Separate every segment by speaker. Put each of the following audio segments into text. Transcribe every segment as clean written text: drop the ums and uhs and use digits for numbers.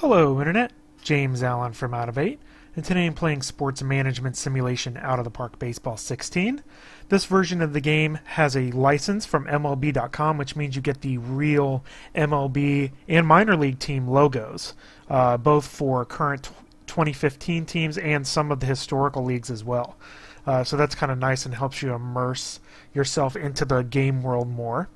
Speaker 1: Hello Internet, James Allen from Out of 8, and today I'm playing Sports Management Simulation Out of the Park Baseball 16. This version of the game has a license from MLB.com, which means you get the real MLB and minor league team logos, both for current 2015 teams and some of the historical leagues as well. So that's kind of nice and helps you immerse yourself into the game world more.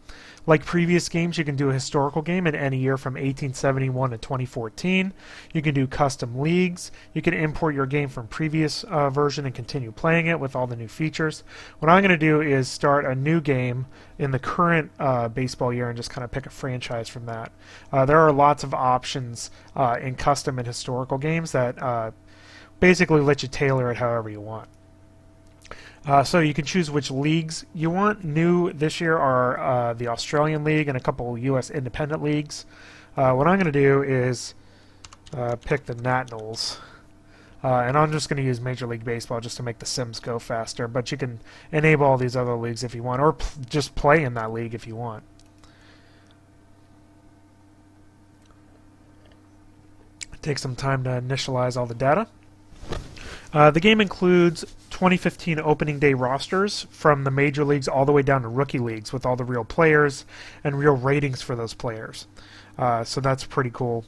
Speaker 1: Like previous games, you can do a historical game in any year from 1871 to 2014. You can do custom leagues. You can import your game from previous version and continue playing it with all the new features. What I'm going to do is start a new game in the current baseball year and just kind of pick a franchise from that. There are lots of options in custom and historical games that basically let you tailor it however you want. So you can choose which leagues you want. New this year are the Australian League and a couple U.S. independent leagues. What I'm going to do is pick the Nationals. And I'm just going to use Major League Baseball just to make the Sims go faster. But you can enable all these other leagues if you want, or just play in that league if you want. Take some time to initialize all the data. The game includes 2015 opening day rosters from the major leagues all the way down to rookie leagues with all the real players and real ratings for those players. So that's pretty cool.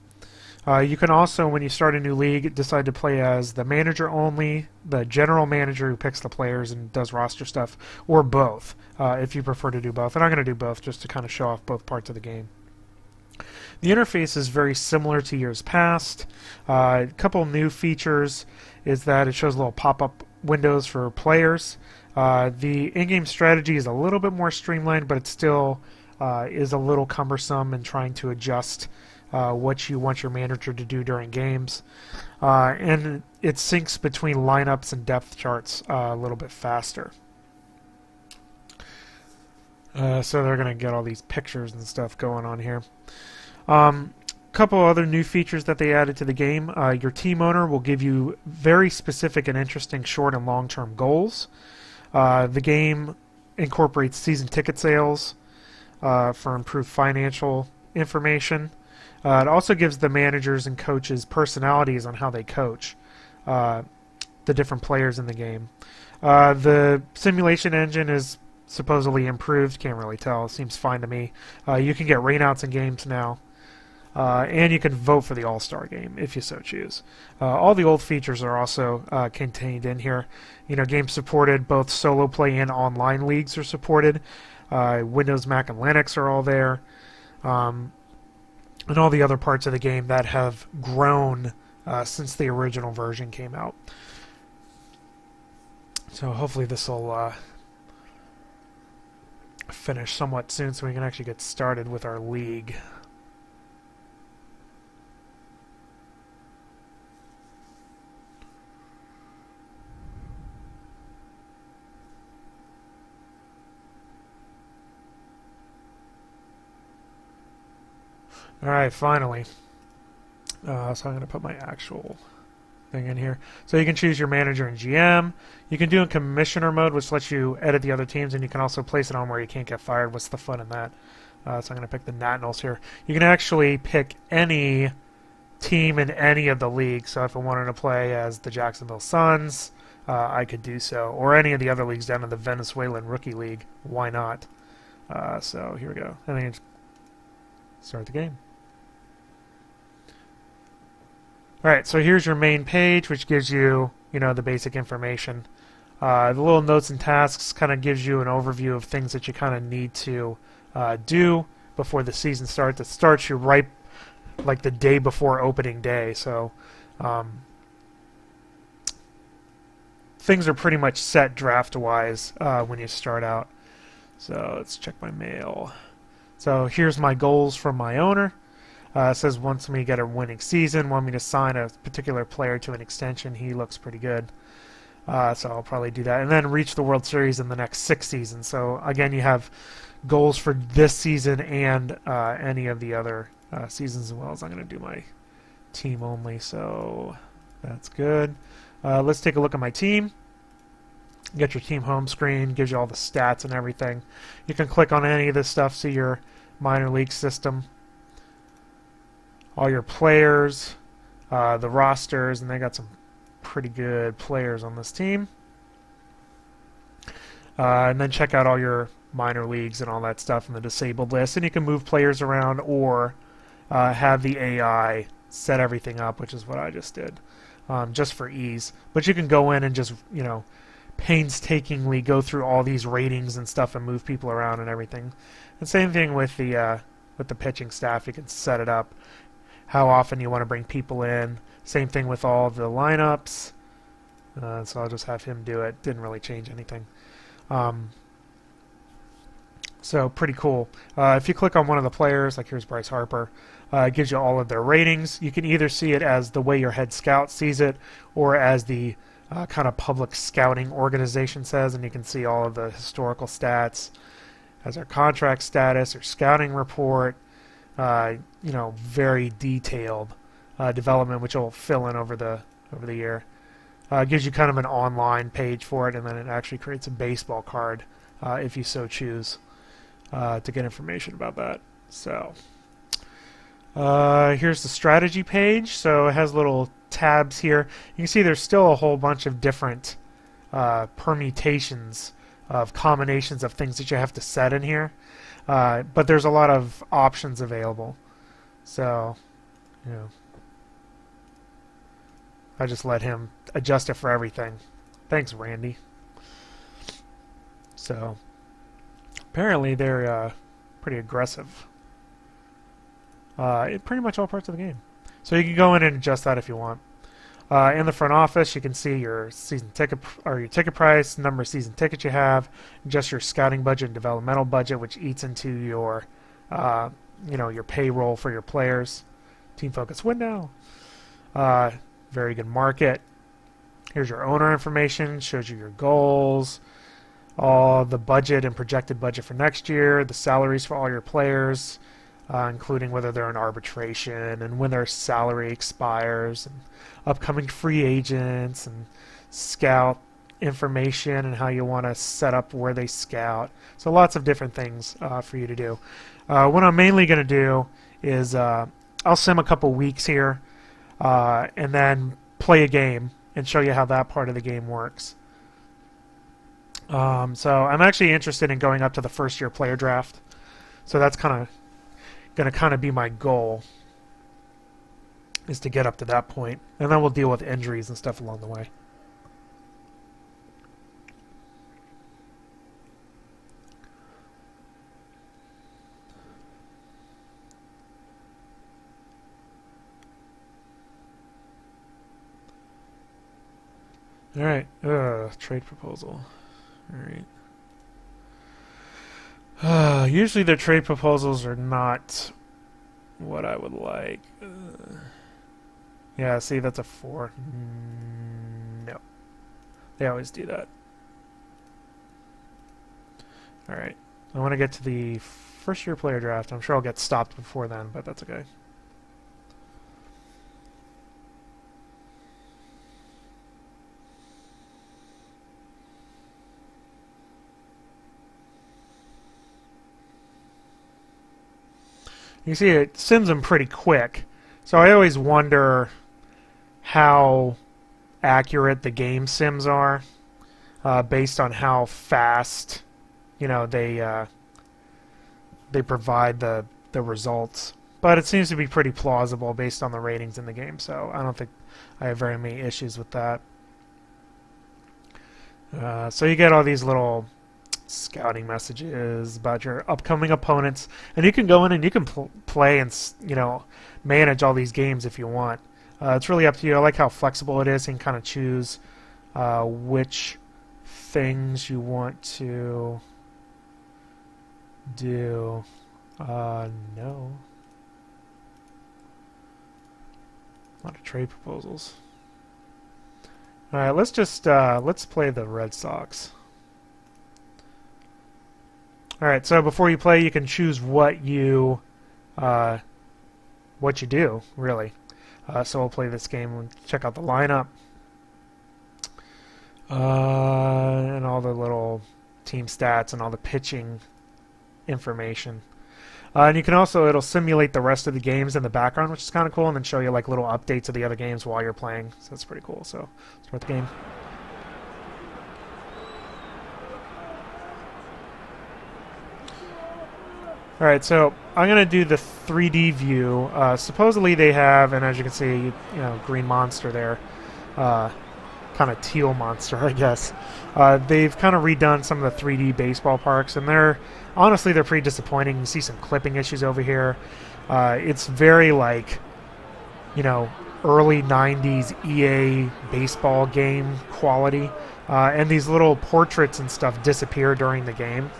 Speaker 1: You can also, when you start a new league, decide to play as the manager only, the general manager who picks the players and does roster stuff, or both, if you prefer to do both. And I'm going to do both just to kind of show off both parts of the game. The interface is very similar to years past. A couple new features is that it shows little pop-up windows for players. The in-game strategy is a little bit more streamlined, but it still is a little cumbersome in trying to adjust what you want your manager to do during games. And it syncs between lineups and depth charts a little bit faster. So they're going to get all these pictures and stuff going on here. Couple other new features that they added to the game. Your team owner will give you very specific and interesting short and long-term goals. The game incorporates season ticket sales for improved financial information. It also gives the managers and coaches personalities on how they coach the different players in the game. The simulation engine is supposedly improved. Can't really tell. It seems fine to me. You can get rainouts in games now. And you can vote for the All-Star game if you so choose. All the old features are also contained in here. You know, games supported, both solo play and online leagues are supported. Windows, Mac, and Linux are all there. And all the other parts of the game that have grown since the original version came out. So hopefully this will finish somewhat soon so we can actually get started with our league. Alright, finally. So I'm going to put my actual thing in here. So you can choose your manager and GM. You can do in commissioner mode, which lets you edit the other teams, and you can also place it on where you can't get fired. What's the fun in that? So I'm going to pick the Nationals here. You can actually pick any team in any of the leagues. So if I wanted to play as the Jacksonville Suns, I could do so. Or any of the other leagues down in the Venezuelan Rookie League. Why not? So here we go. I think it's start the game. Alright, so here's your main page, which gives you, the basic information. The little notes and tasks kind of gives you an overview of things that you kind of need to do before the season starts. It starts you right like the day before opening day, so things are pretty much set draft-wise when you start out. So let's check my mail. So here's my goals from my owner. It says wants me to get a winning season, want me to sign a particular player to an extension. He looks pretty good. So I'll probably do that. And then reach the World Series in the next 6 seasons. So again, you have goals for this season and any of the other seasons as well. As I'm going to do my team only. So that's good. Let's take a look at my team. Get your team home screen, gives you all the stats and everything. You can click on any of this stuff, see your minor league system, all your players, the rosters, and they got some pretty good players on this team. And then check out all your minor leagues and all that stuff in the disabled list, and you can move players around or have the AI set everything up, which is what I just did, just for ease. But you can go in and just, painstakingly go through all these ratings and stuff and move people around and everything. And same thing with the pitching staff. You can set it up how often you want to bring people in. Same thing with all the lineups. So I'll just have him do it. Didn't really change anything. So pretty cool. If you click on one of the players, like here's Bryce Harper, it gives you all of their ratings. You can either see it as the way your head scout sees it, or as the kind of public scouting organization says, and you can see all of the historical stats, as their contract status, their scouting report, very detailed development, which will fill in over the year. It gives you kind of an online page for it, and then it actually creates a baseball card if you so choose to get information about that. So here's the strategy page. So it has little tabs here. You can see there's still a whole bunch of different permutations of combinations of things that you have to set in here. But there's a lot of options available. So, I just let him adjust it for everything. Thanks, Randy. So, apparently they're pretty aggressive in pretty much all parts of the game. So you can go in and adjust that if you want. In the front office, you can see your season ticket or your ticket price, number of season tickets you have, just your scouting budget and developmental budget, which eats into your, your payroll for your players. Team focus window. Very good market. Here's your owner information. Shows you your goals, all the budget and projected budget for next year, the salaries for all your players, including whether they're in arbitration and when their salary expires, and upcoming free agents, and scout information and how you want to set up where they scout. So lots of different things for you to do. What I'm mainly going to do is I'll sim a couple weeks here and then play a game and show you how that part of the game works. So I'm actually interested in going up to the first year player draft. So that's going to be my goal, is to get up to that point, and then we'll deal with injuries and stuff along the way. All right, trade proposal. All right. Usually their trade proposals are not what I would like. Yeah, see, that's a 4. No. They always do that. Alright. I want to get to the first year player draft. I'm sure I'll get stopped before then, but that's okay. You see, it sims them pretty quick. So I always wonder how accurate the game sims are based on how fast, they provide the results. But it seems to be pretty plausible based on the ratings in the game, so I don't think I have very many issues with that. So you get all these little scouting messages about your upcoming opponents, and you can go in and you can play and manage all these games if you want. It's really up to you. I like how flexible it is. You can kind of choose which things you want to do. No. A lot of trade proposals. All right, let's play the Red Sox. All right, so before you play, you can choose what you do, really. So we'll play this game and check out the lineup and all the little team stats and all the pitching information. And you can also, it'll simulate the rest of the games in the background, which is kind of cool, and then show you like little updates of the other games while you're playing. So that's pretty cool. So start the game. Alright, so I'm going to do the 3D view. Supposedly they have, and as you can see, you know, green monster there. Kind of teal monster, I guess. They've kind of redone some of the 3D baseball parks, and honestly, they're pretty disappointing. You see some clipping issues over here. It's very like, you know, early 90s EA baseball game quality. And these little portraits and stuff disappear during the game.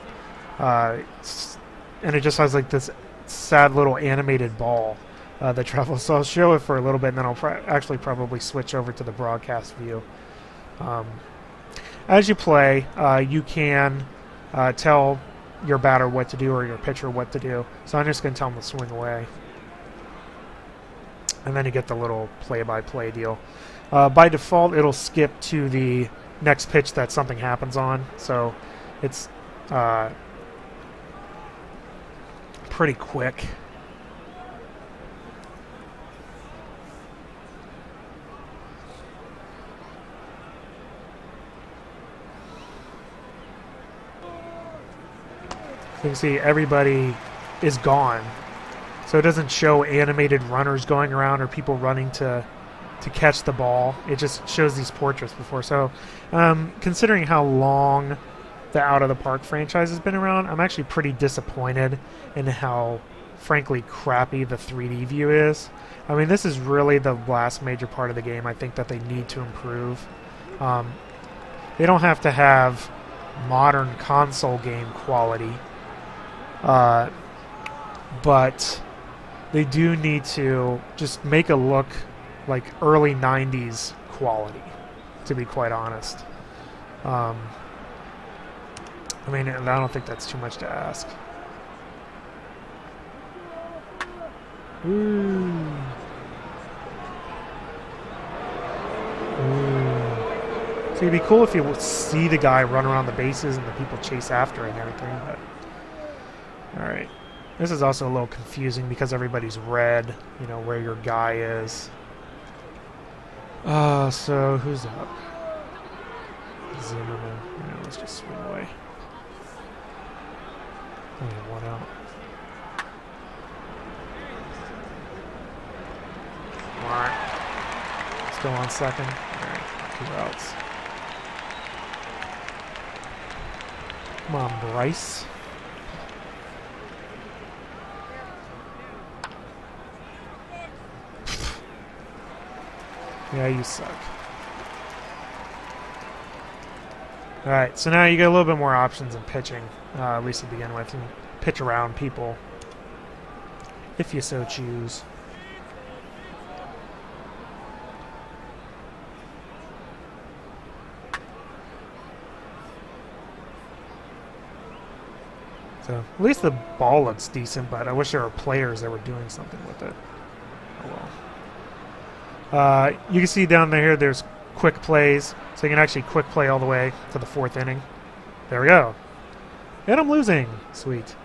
Speaker 1: And it just has like this sad little animated ball that travels. So I'll show it for a little bit, and then I'll actually probably switch over to the broadcast view. As you play, you can tell your batter what to do or your pitcher what to do. So I'm just going to tell him to swing away. And then you get the little play-by-play deal. By default, it'll skip to the next pitch that something happens on. So it's pretty quick. You can see everybody is gone. So it doesn't show animated runners going around or people running to catch the ball. It just shows these portraits before. So considering how long the Out of the Park franchise has been around, I'm actually pretty disappointed in how, frankly, crappy the 3D view is. I mean, this is really the last major part of the game I think that they need to improve. They don't have to have modern console game quality, but they do need to just make it look like early 90s quality, to be quite honest. I mean, I don't think that's too much to ask. Ooh. Ooh. So it'd be cool if you would see the guy run around the bases and the people chase after it and everything, but... Alright. This is also a little confusing because everybody's red, you know, where your guy is. So who's up? Zimmerman. Yeah, let's just swing away. Only one out. Alright. Still on second. Alright, 2 outs. Come on, Bryce. Yeah, you suck. Alright, so now you get a little bit more options in pitching, at least to begin with. You can pitch around people, if you so choose. So, at least the ball looks decent, but I wish there were players that were doing something with it. Oh well. You can see down there, there's quick plays, so you can actually quick play all the way to the 4th inning. There we go. And I'm losing. Sweet.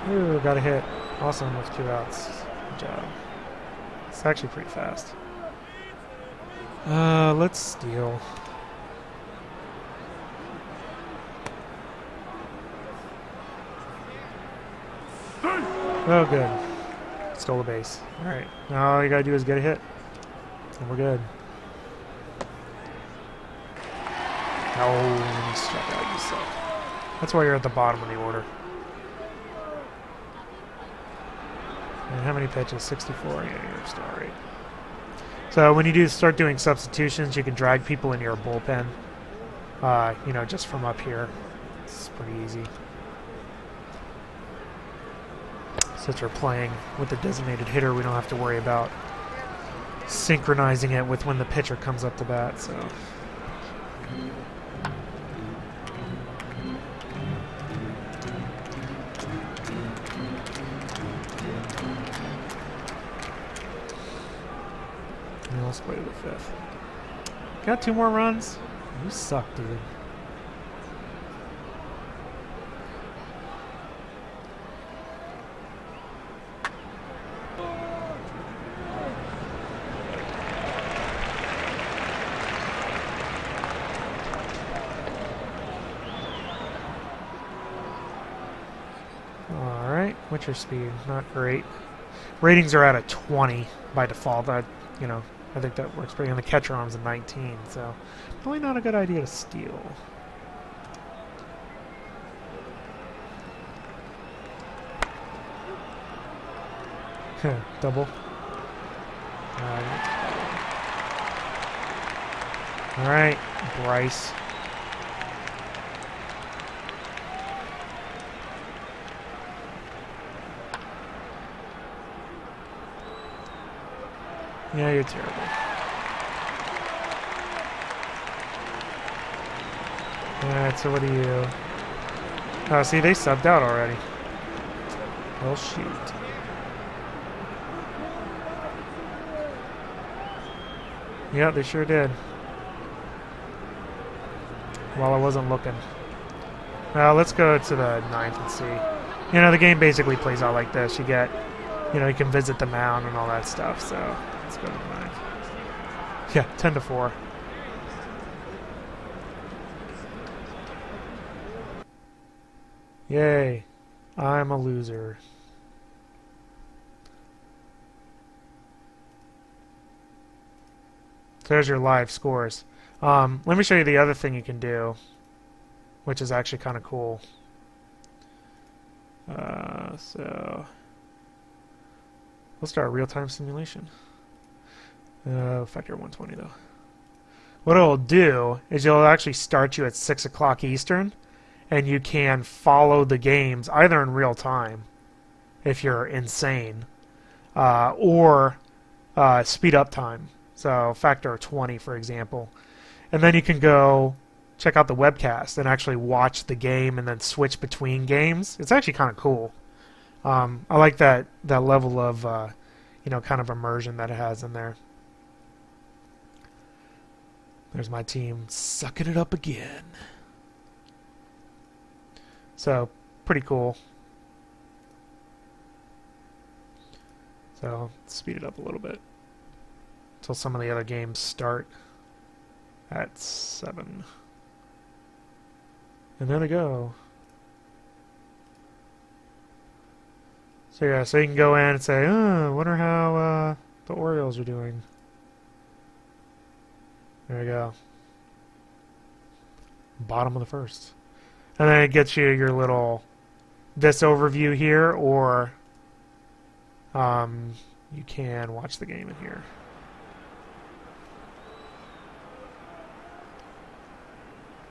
Speaker 1: Ooh, got a hit. Awesome with 2 outs. Good job. It's actually pretty fast. Let's steal. Oh, good. Stole a base. Alright. Now all you gotta do is get a hit. And we're good. No, you struck out, you suck. That's why you're at the bottom of the order. And how many pitches? 64. Yeah, you're still alright. So when you start doing substitutions, you can drag people into your bullpen. You know, just from up here. It's pretty easy. Since we're playing with the designated hitter, we don't have to worry about synchronizing it with when the pitcher comes up to bat, so. Let's play to the 5th. Got 2 more runs? You suck, dude. Alright, what's your speed? Not great. Ratings are at a 20 by default. You know, I think that works pretty. And the catcher arm's a 19, so probably not a good idea to steal. Double. Alright, Bryce. Yeah, you're terrible. Alright, so what do you... Oh, see, they subbed out already. Well, shoot. Yeah, they sure did. While I wasn't looking. Well, let's go to the 9th and see. You know, the game basically plays out like this. You get, you know, you can visit the mound and all that stuff, so let's go to the 9th. Yeah, 10-4. Yay. I'm a loser. So there's your live scores. Let me show you the other thing you can do, which is actually kind of cool. So we'll start a real-time simulation. Factor 120 though. What it'll do is it'll actually start you at 6 o'clock Eastern, and you can follow the games either in real time, if you're insane, or speed up time. So factor 20, for example. And then you can go check out the webcast and actually watch the game and then switch between games. It's actually kind of cool. I like that level of, you know, kind of immersion that it has in there. There's my team sucking it up again. So, pretty cool. So, speed it up a little bit until some of the other games start at 7. And there we go. So yeah, so you can go in and say, oh, I wonder how the Orioles are doing. There we go. Bottom of the 1st. And then it gets you your little, this overview here, or you can watch the game in here.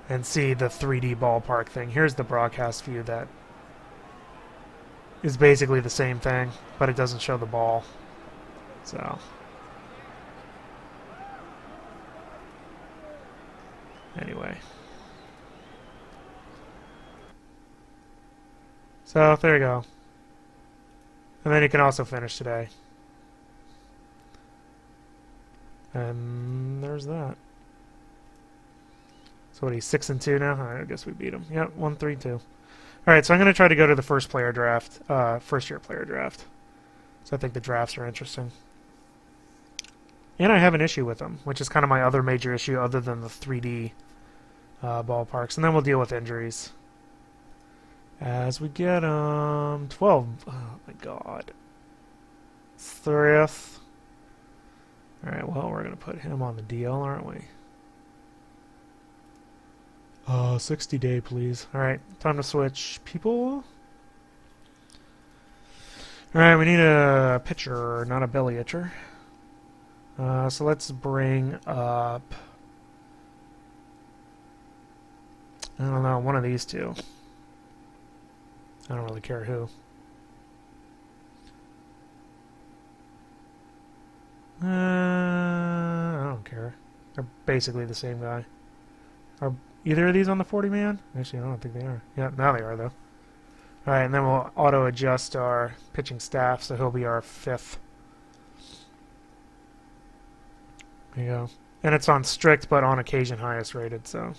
Speaker 1: And see the 3D ballpark thing. Here's the broadcast view that is basically the same thing, but it doesn't show the ball. So anyway. So there you go. And then you can also finish today. And there's that. So what, he's 6-2 now? I guess we beat him. Yep, 1-3-2. All right, so I'm going to try to go to the first player draft, first-year player draft. So I think the drafts are interesting. And I have an issue with them, which is kind of my other major issue other than the 3D ballparks. And then we'll deal with injuries as we get 12. Oh, my God. 3th. All right, well, we're going to put him on the DL, aren't we? 60 day, please. Alright, time to switch people. Alright, we need a pitcher, not a belly itcher. So let's bring up, I don't know, one of these two. I don't really care who. I don't care. They're basically the same guy. Are either of these on the 40-man? Actually, I don't think they are. Yeah, now they are, though. Alright, and then we'll auto-adjust our pitching staff, so he'll be our 5th. There you go. And it's on strict, but on occasion highest rated, so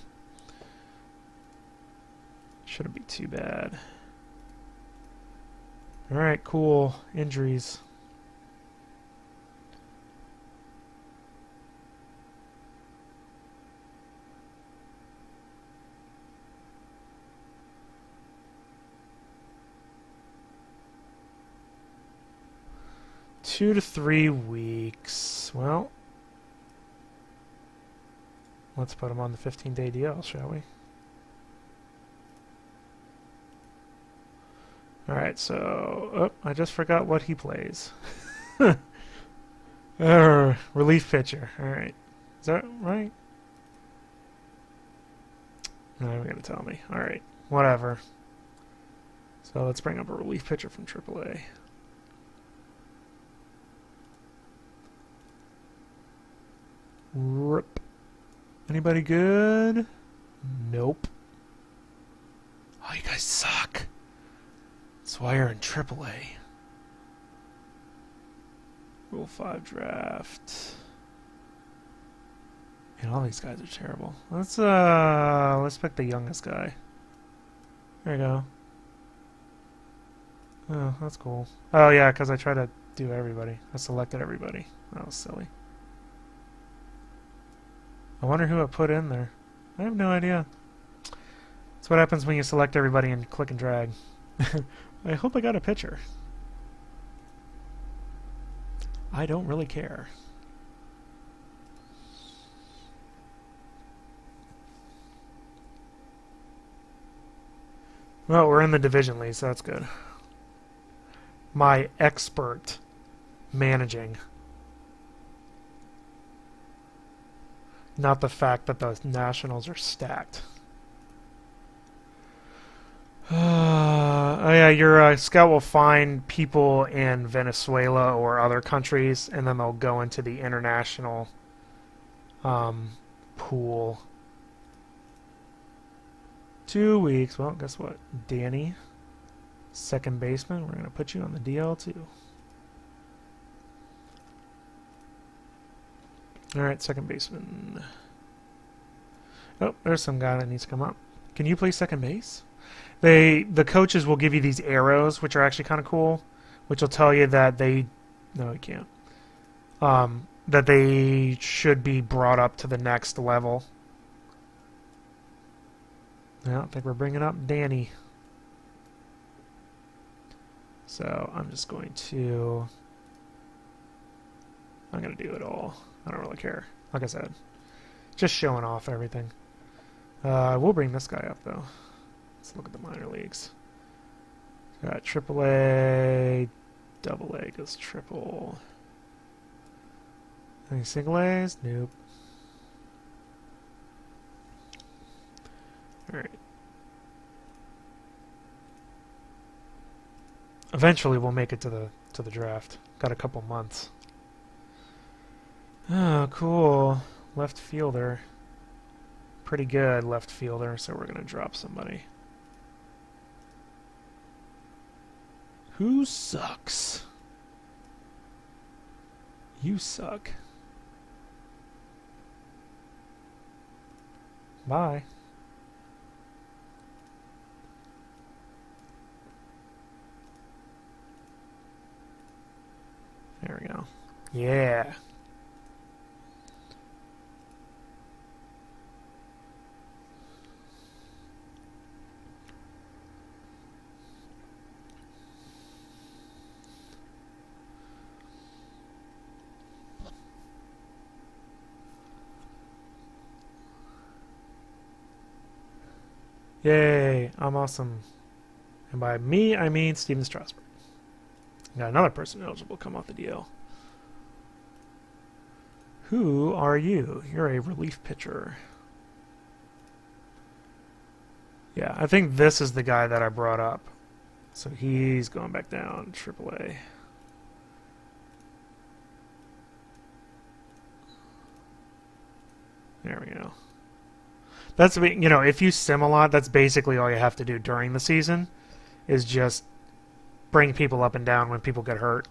Speaker 1: shouldn't be too bad. Alright, cool. Injuries. Two to 3 weeks. Well, let's put him on the 15-day DL, shall we? Alright, so... Oh, I just forgot what he plays. Relief pitcher. Alright. Is that right? No, you're going to tell me. Alright, whatever. So let's bring up a relief pitcher from AAA. Rip. Anybody good? Nope. Oh, you guys suck. That's why you're in AAA. Rule 5 draft. And all these guys are terrible. Let's pick the youngest guy. There you go. Oh, that's cool. Oh yeah, because I tried to do everybody. I selected everybody. That was silly. I wonder who I put in there. I have no idea. That's what happens when you select everybody and click and drag. I hope I got a pitcher. I don't really care. Well, we're in the division league, so that's good. My expert managing. Not the fact that the Nationals are stacked. Oh yeah, your scout will find people in Venezuela or other countries, and then they'll go into the international pool. 2 weeks. Well, guess what? Danny, second baseman. We're going to put you on the DL too. Alright, second baseman. Oh, there's some guy that needs to come up. Can you play second base? The coaches will give you these arrows, which are actually kind of cool, which will tell you that they... No, you can't. That they should be brought up to the next level. I don't think we're bringing up Danny. So I'm just going to... I'm going to do it all. I don't really care. Like I said, just showing off everything. We'll bring this guy up, though. Let's look at the minor leagues. Got AAA, AA goes triple. Any single A's? Nope. Alright. Eventually we'll make it to the draft. Got a couple months. Oh, cool. Left fielder. Pretty good left fielder, so we're going to drop somebody. Who sucks? You suck. Bye. There we go. Yeah. Yay, I'm awesome. And by me, I mean Steven Strasburg. Got another person eligible to come off the DL. Who are you? You're a relief pitcher. Yeah, I think this is the guy that I brought up. So he's going back down, AAA. There we go. That's, you know, if you sim a lot, that's basically all you have to do during the season, is just bring people up and down when people get hurt.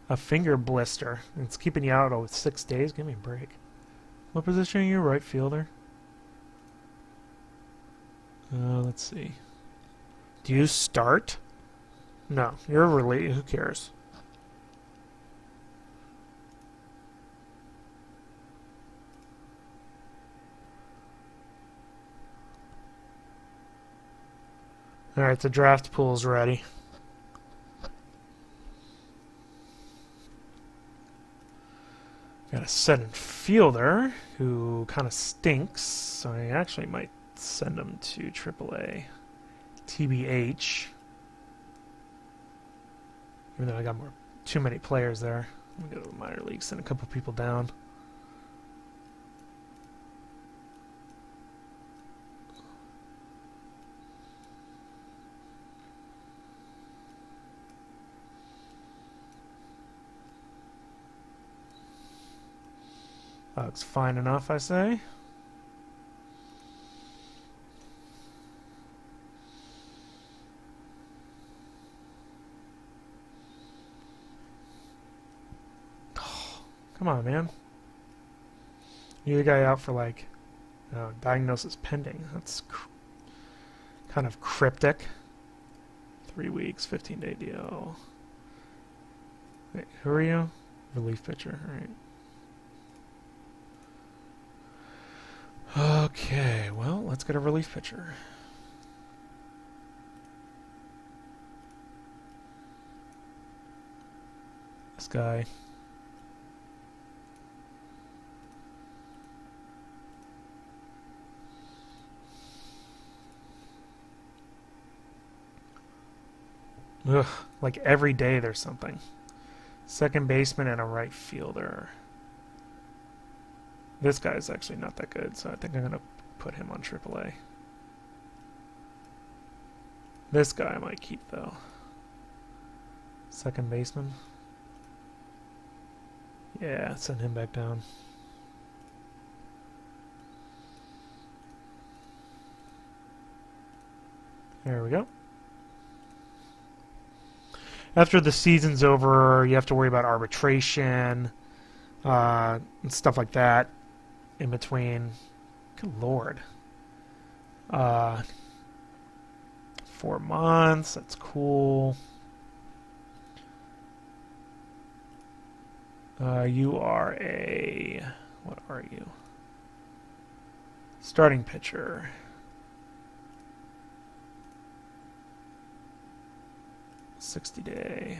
Speaker 1: A finger blister. It's keeping you out 6 days. Give me a break. What position are you? Right fielder? Let's see. Do you start? No. You're really... Who cares? Alright, the draft pool's ready. Got a center fielder who kind of stinks, so I actually might send him to AAA. TBH. Even though I got too many players there. Let me go to the minor leagues, send a couple people down. That looks fine enough, I say. Oh, come on, man. You're the guy out for, like, diagnosis pending. That's kind of cryptic. 3 weeks, 15-day deal. Wait, who are you? Relief pitcher, alright. Okay, well, let's get a relief pitcher. This guy. Ugh, like every day there's something. Second baseman and a right fielder. This guy's actually not that good, so I think I'm going to put him on AAA. This guy I might keep, though. Second baseman. Yeah, send him back down. There we go. After the season's over, you have to worry about arbitration, and stuff like that. In between. Good lord. 4 months. That's cool. You are a... What are you? Starting pitcher. $60-day.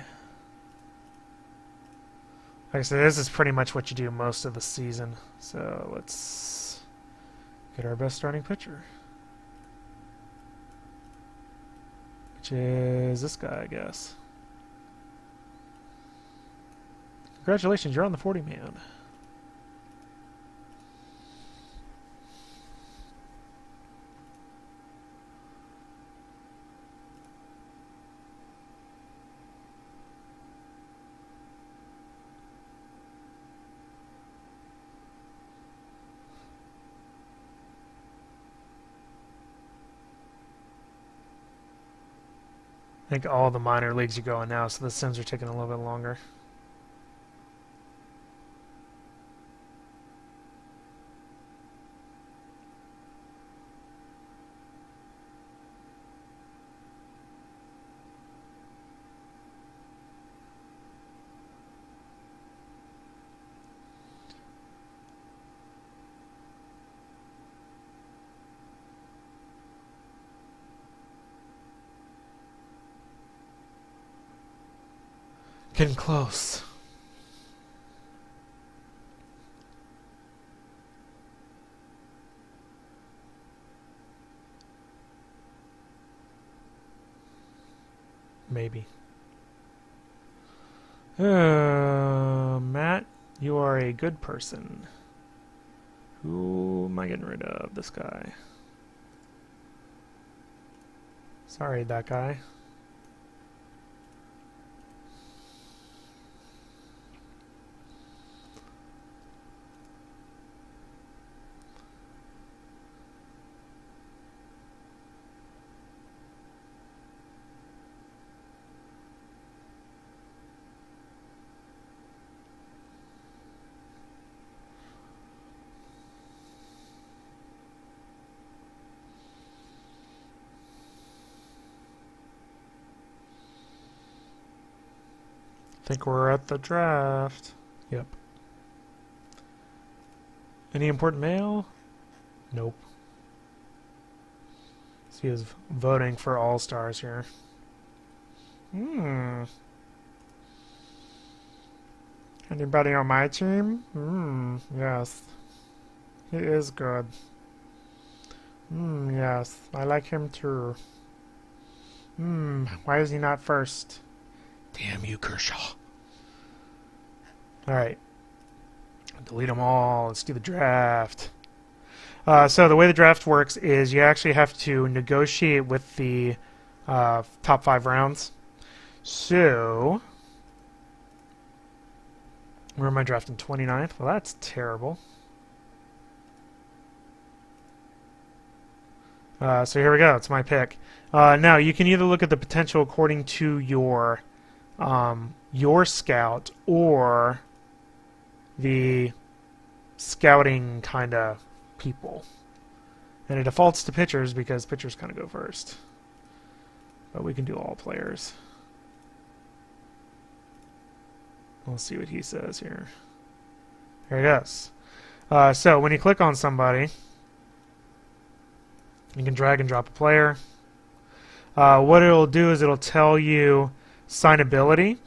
Speaker 1: Like I said, this is pretty much what you do most of the season. So let's get our best starting pitcher. Which is this guy, I guess. Congratulations, you're on the 40-man. I think all the minor leagues are going now, so the sims are taking a little bit longer. Getting close. Maybe. Matt, you are a good person. Who am I getting rid of? This guy. Sorry, that guy. Think we're at the draft. Yep. Any important mail? Nope. So he is voting for All-Stars here. Anybody on my team? Yes. He is good. Yes. I like him too. Why is he not first? Damn you, Kershaw. Alright. Delete them all. Let's do the draft. So the way the draft works is you actually have to negotiate with the top 5 rounds. So, where am I drafting? 29th? Well, that's terrible. So here we go. It's my pick. Now, you can either look at the potential according to your scout or the scouting kind of people. And it defaults to pitchers because pitchers kind of go first. But we can do all players. We'll see what he says here. There he goes. So when you click on somebody, you can drag and drop a player. What it'll do is it'll tell you signability.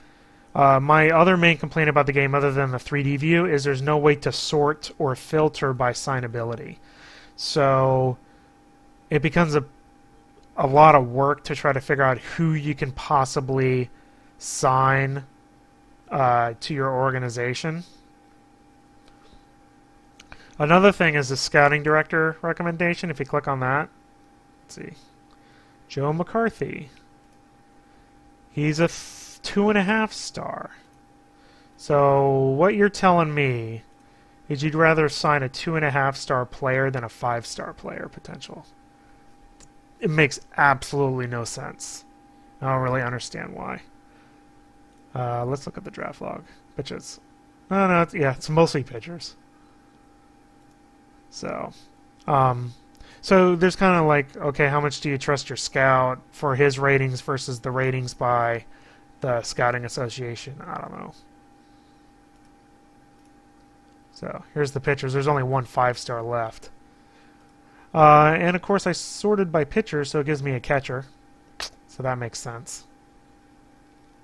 Speaker 1: My other main complaint about the game, other than the 3D view, is there's no way to sort or filter by signability. So it becomes a lot of work to try to figure out who you can possibly sign to your organization. Another thing is the scouting director recommendation. If you click on that, let's see, Joe McCarthy. He's a 2.5 star. So what you're telling me is you'd rather sign a 2.5 star player than a 5-star player potential. It makes absolutely no sense. I don't really understand why. Let's look at the draft log. Pitches. No, it's mostly pitchers. So there's kind of like, okay, how much do you trust your scout for his ratings versus the ratings by the Scouting Association? I don't know. So here's the pitchers. There's only one 5-star left. And of course I sorted by pitcher, so it gives me a catcher. So that makes sense.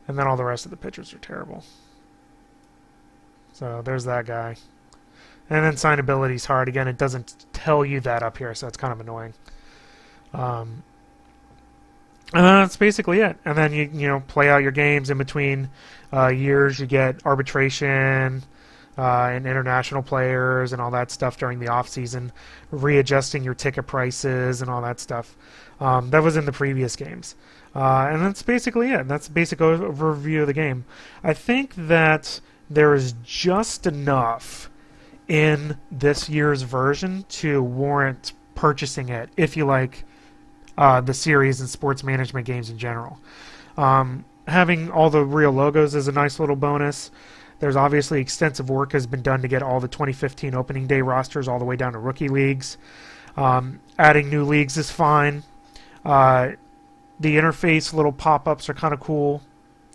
Speaker 1: And then all the rest of the pitchers are terrible. So there's that guy. And then signability is hard. Again, it doesn't tell you that up here, so it's kind of annoying. And then that's basically it. And then you play out your games in between years. You get arbitration and international players and all that stuff during the off season, readjusting your ticket prices and all that stuff. That was in the previous games. And that's basically it. That's a basic overview of the game. I think that there is just enough in this year's version to warrant purchasing it if you like the series and sports management games in general. Having all the real logos is a nice little bonus. There's obviously extensive work has been done to get all the 2015 opening day rosters all the way down to rookie leagues. Adding new leagues is fine. The interface little pop-ups are kind of cool,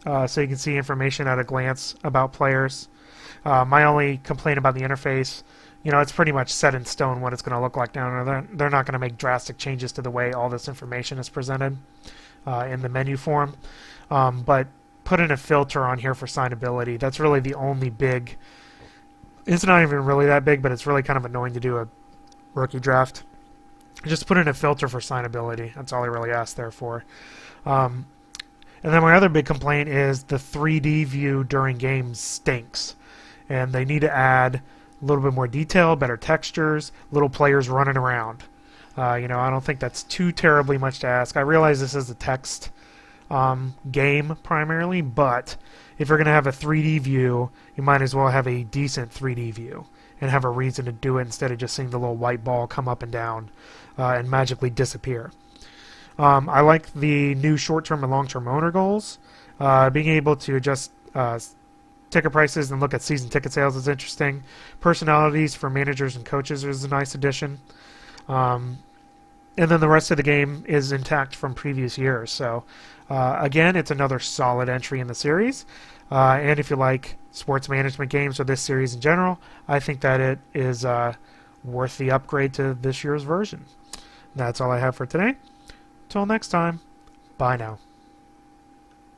Speaker 1: so you can see information at a glance about players. My only complaint about the interface, it's pretty much set in stone what it's going to look like now. They're not going to make drastic changes to the way all this information is presented in the menu form. But put in a filter on here for signability. That's really the only big... It's not even really that big, but it's really kind of annoying to do a rookie draft. Just put in a filter for signability. That's all I really asked there for. And then my other big complaint is the 3D view during games stinks. And they need to add a little bit more detail, better textures, little players running around. I don't think that's too terribly much to ask. I realize this is a text game primarily, but if you're going to have a 3D view, you might as well have a decent 3D view and have a reason to do it instead of just seeing the little white ball come up and down and magically disappear. I like the new short-term and long-term owner goals. Being able to adjust ticket prices and look at season ticket sales is interesting. Personalities for managers and coaches is a nice addition. And then the rest of the game is intact from previous years. So, again, it's another solid entry in the series. And if you like sports management games or this series in general, I think that it is worth the upgrade to this year's version. That's all I have for today. Till next time, bye now.